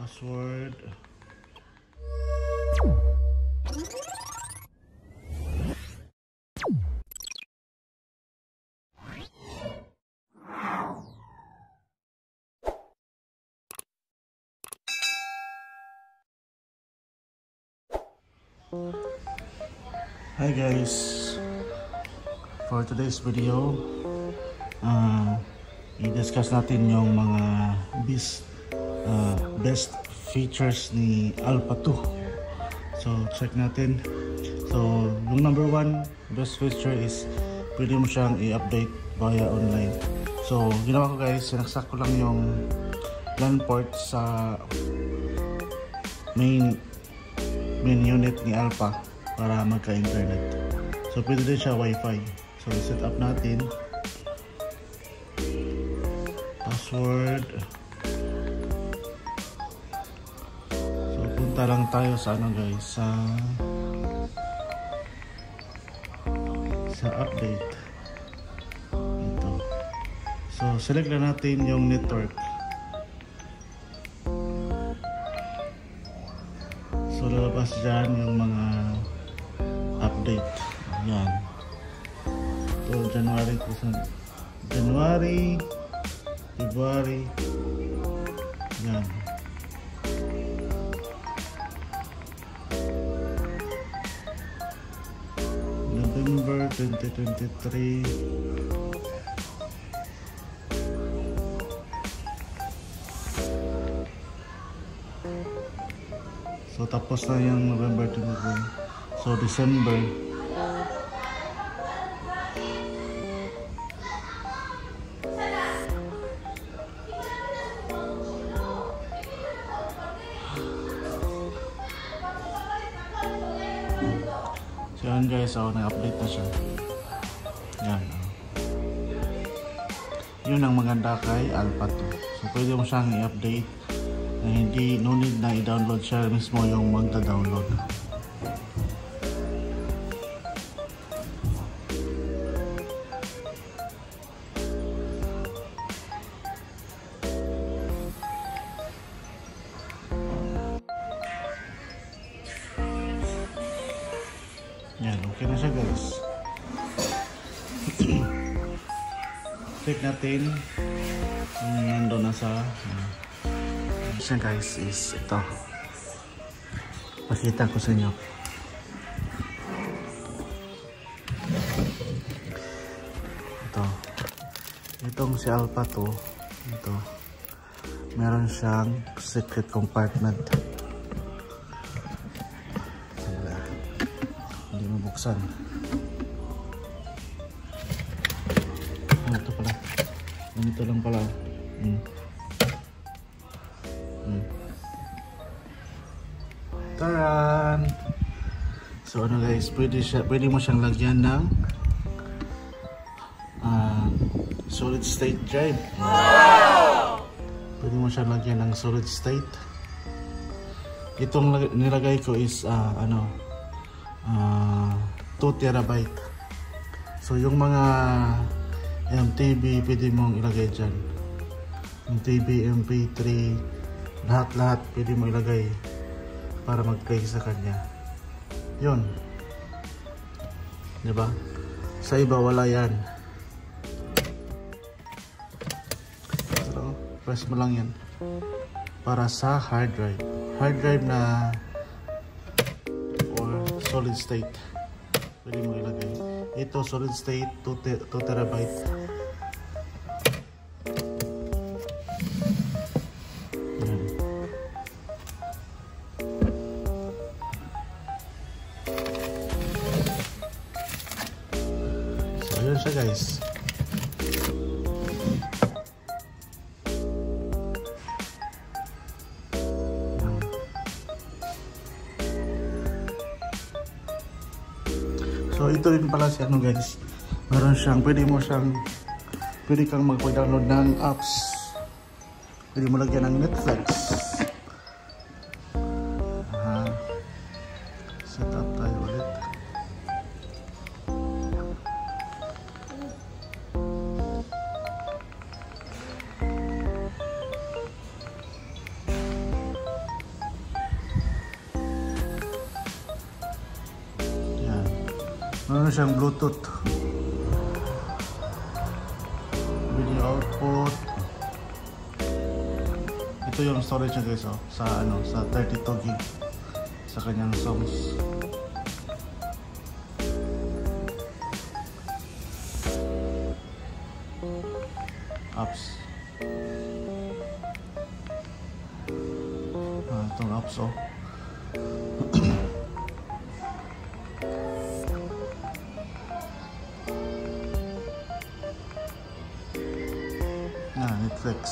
Password. Hi guys, for today's video i-discuss natin yung mga best features ni Alpha 2. So check natin. So yung number 1 best feature is pwede mo siyang i-update via online. So ginawa ko guys, sinaksak ko lang yung LAN port sa main unit ni Alpha para magka-internet. So pwede din siya Wi-Fi. So set up natin password. So punta lang tayo sa ano guys, sa update ito. So select na natin yung network. So lalabas dyan yung mga update. Ayan. So January, February. Ayan. November 2023. So tapos na yung November 2023. So December. So yan guys, na-update na siya. Yan. Yun ang maganda kay Alpha 2. So pwede mo siyang i-update na hindi, no need na i-download siya mismo yung magda-download. Yan, okay na siya guys. Check natin kung nandun na sa siya guys is ito. Pakita ko sa inyo. Itong si Alpha 2, ito, meron siyang secret compartment. Hindi mabuksan. Ito pala. Ganito lang pala. Taran! So ano guys, pwede mo siyang lagyan ng solid state drive. Wow! Pwede mo siyang lagyan ng solid state. Itong nilagay ko is 2 terabyte. So yung mga MTB pwede mong ilagay dyan. MTB, MP3, lahat pwede mo ilagay para mag-play sa kanya. Yun, diba? Sa iba wala yan. So press mo lang yan para sa hard drive na or solid state pwede mo ilagay. Ito solid state 2 terabyte. Ayun siya guys. So ito rin pala si ano guys. Meron siyang, pwede kang mag-download ng apps. Pwede mo lagyan ng Netflix. Set up tayo ulit. Meron siyang Bluetooth. Video output. Ito yung storage niya guys, oh, sa sa 32 gig sa kanyang songs. Apps. Itong apps, oh. Netflix.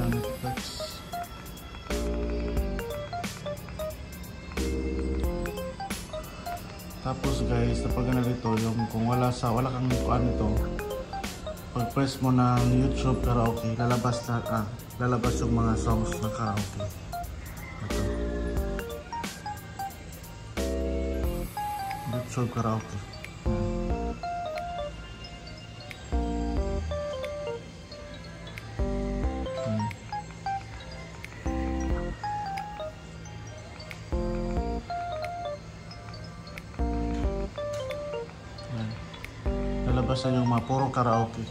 Netflix. Tapos guys, napag dito yung kung wala kang kuan ito, pag press mo ng YouTube karaoke, lalabas yung mga songs ng karaoke. Ito. YouTube karaoke. Lalabas na yung mga puro karaoke.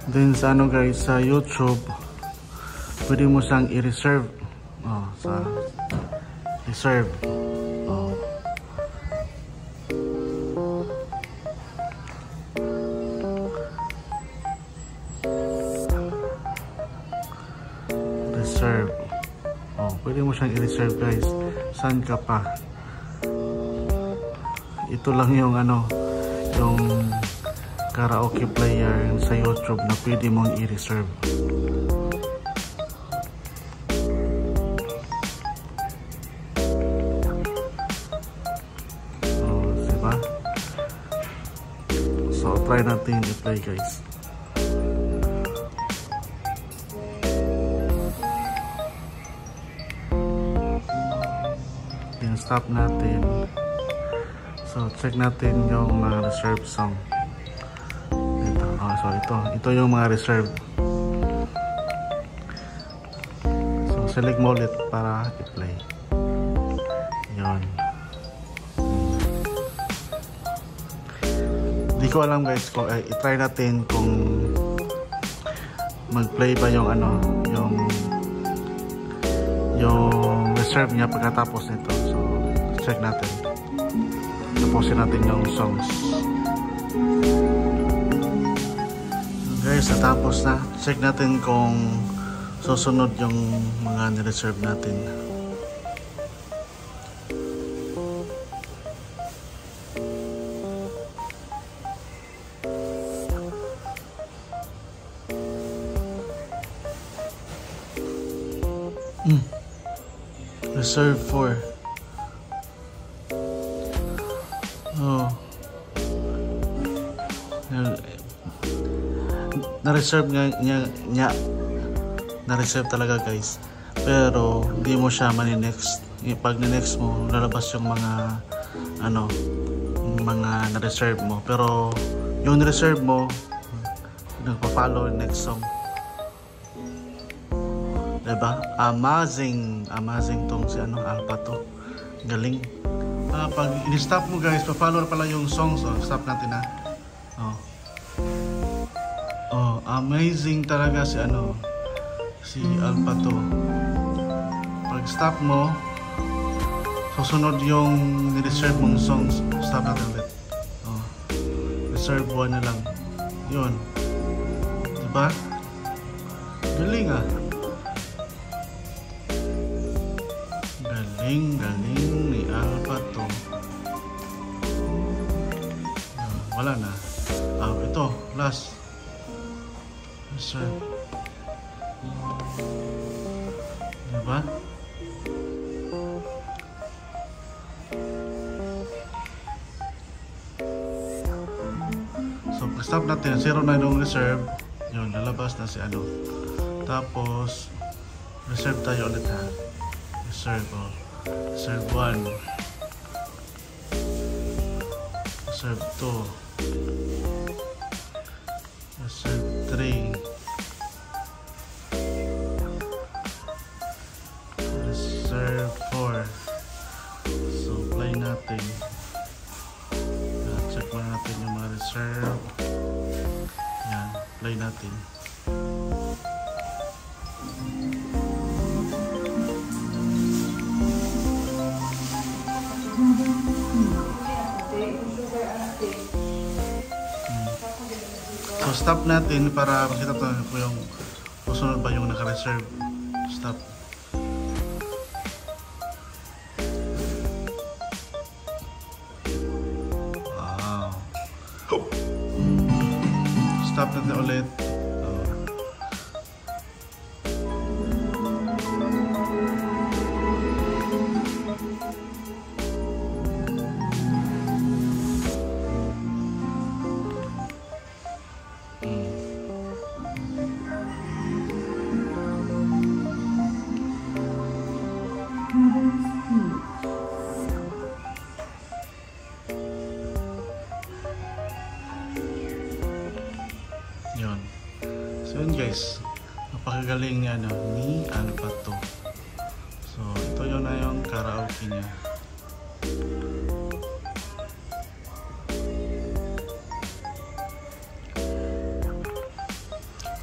Then sa guys, sa YouTube pwede mo siyang i-reserve. Sa reserve. Reserve. Pwede mo siyang i-reserve guys. Saan ka pa? Ito lang yung yung karaoke player sa YouTube na pwede mong i-reserve. Diba? So try natin i-play guys. Then stop natin. So check natin yung mga reserve song. So ito yung mga reserve. So select mo ulit para i-play. Yun. Di ko alam guys kung i-try natin kung mag-play ba yung yung reserve niya pagkatapos nito. So check natin. Tapusin natin yung songs. Guys, natapos na. Check natin kung susunod yung mga nireserve natin. Reserve 4. Na-reserve niya na-reserve talaga guys, pero hindi mo siya mani-next. Pag ni-next mo, lalabas yung mga mga na-reserve mo, pero yung na-reserve mo nagpa-follow yung next song. Diba? Amazing tong si Alpha to. Galing. Pag in-stop mo guys, pa-follow pala yung songs. Stop natin na. Amazing talaga si Alpha to. Pag stop mo, susunod yung ni-reserve mong songs. Stop natin ulit. Reserve 1 na lang. Yun. Diba? Galing Galing ni Alpha to. Wala na. Ito, last. Sir. Diba? So, stop natin. 0 na yung reserve. Yun, lalabas na si Tapos, Reserve tayo ulit ha. Reserve, oh. Reserve 1. Reserve 2. Reserve 3. Reserve 4. So, play natin. Check mo natin yung mga reserve. Yan, play natin. So stop natin para makita natin kung yung susunod ba yung naka-reserve. Stop. Wow. Stop natin ulit. Yun. So yun guys, napakagaling niya ni Alpato. So ito yun na yung karaoke niya.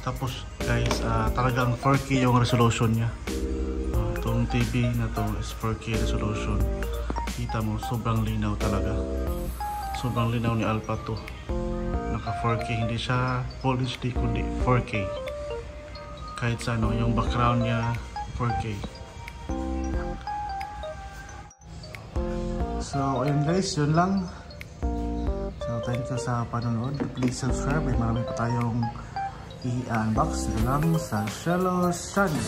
Tapos guys, talagang 4K yung resolution niya. Itong TV na to is 4K resolution. Kita mo, sobrang linaw talaga. Sobrang linaw ni Alpato. Naka 4K, hindi siya Full HD kundi 4K. Kahit sa ano, yung background niya 4K. So ayun guys, yun lang. So thank you sa panonood. Please subscribe, may marami pa tayong i-unbox. Ito lang sa Shellos Channel.